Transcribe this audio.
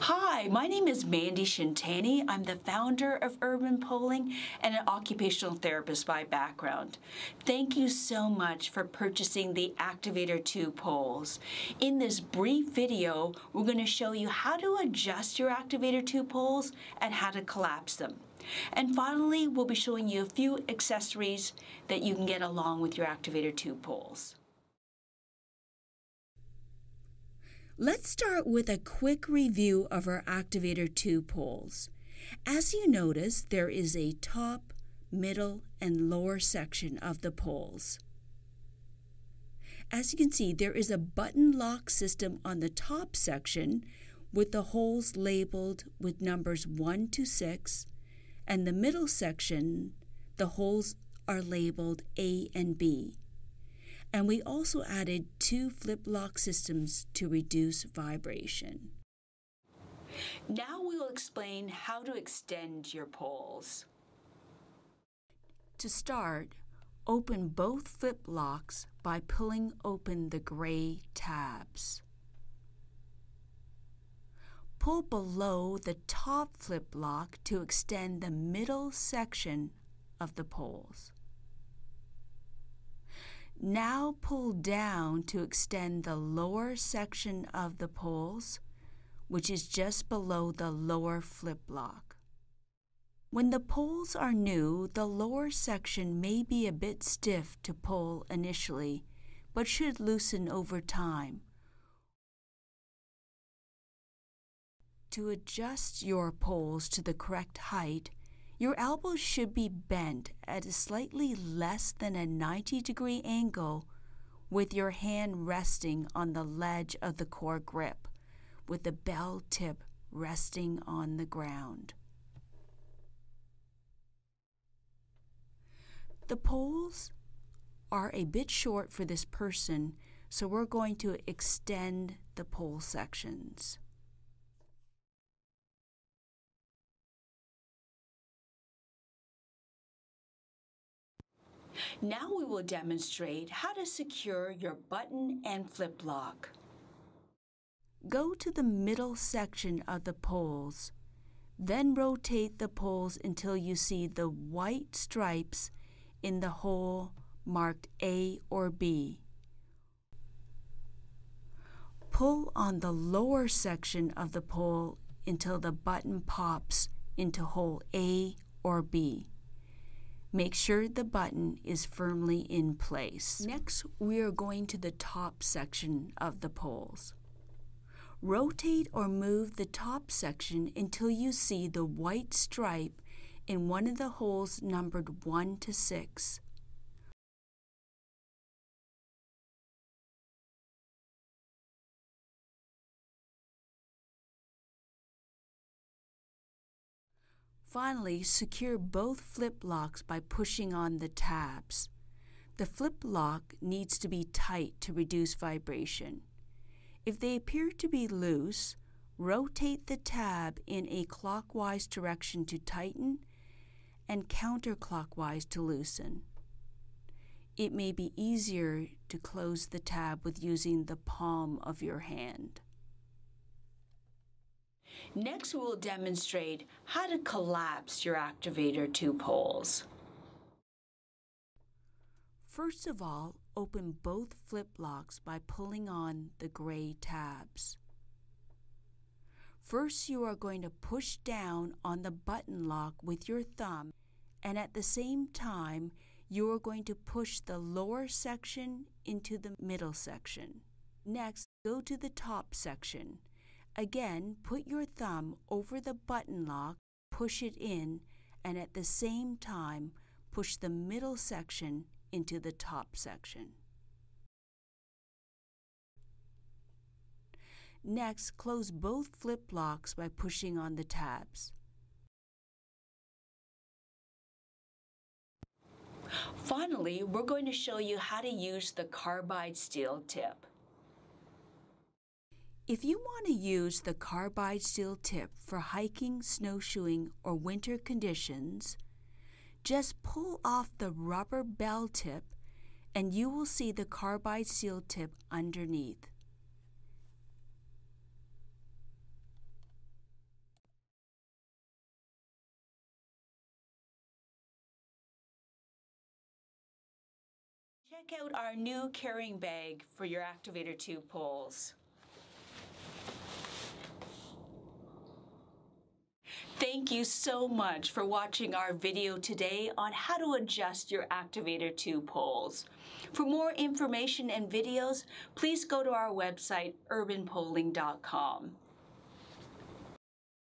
Hi, my name is Mandy Shintani. I'm the founder of Urban Polling and an occupational therapist by background. Thank you so much for purchasing the Activator 2 poles. In this brief video, we're going to show you how to adjust your Activator 2 poles and how to collapse them. And finally, we'll be showing you a few accessories that you can get along with your Activator 2 poles. Let's start with a quick review of our Activator 2 poles. As you notice, there is a top, middle, and lower section of the poles. As you can see, there is a button lock system on the top section with the holes labeled with numbers 1 to 6, and the middle section, the holes are labeled A and B. And we also added 2 flip lock systems to reduce vibration. Now we will explain how to extend your poles. To start, open both flip locks by pulling open the gray tabs. Pull below the top flip lock to extend the middle section of the poles. Now pull down to extend the lower section of the poles, which is just below the lower flip lock. When the poles are new, the lower section may be a bit stiff to pull initially, but should loosen over time. To adjust your poles to the correct height, your elbows should be bent at a slightly less than a 90-degree angle with your hand resting on the ledge of the CoreGrip, with the bell tip resting on the ground. The poles are a bit short for this person, so we're going to extend the pole sections. Now we will demonstrate how to secure your button and flip lock. Go to the middle section of the poles, then rotate the poles until you see the white stripes in the hole marked A or B. Pull on the lower section of the pole until the button pops into hole A or B. Make sure the button is firmly in place. Next, we are going to the top section of the poles. Rotate or move the top section until you see the white stripe in one of the holes numbered 1 to 6. Finally, secure both flip locks by pushing on the tabs. The flip lock needs to be tight to reduce vibration. If they appear to be loose, rotate the tab in a clockwise direction to tighten and counterclockwise to loosen. It may be easier to close the tab with using the palm of your hand. Next, we will demonstrate how to collapse your Activator 2 poles. First of all, open both flip locks by pulling on the gray tabs. First, you are going to push down on the button lock with your thumb, and at the same time, you are going to push the lower section into the middle section. Next, go to the top section. Again, put your thumb over the button lock, push it in, and at the same time, push the middle section into the top section. Next, close both flip locks by pushing on the tabs. Finally, we're going to show you how to use the carbide steel tip. If you want to use the carbide steel tip for hiking, snowshoeing, or winter conditions, just pull off the rubber bell tip and you will see the carbide steel tip underneath. Check out our new carrying bag for your Activator 2 poles. Thank you so much for watching our video today on how to adjust your Activator 2 poles. For more information and videos, please go to our website, urbanpoling.com.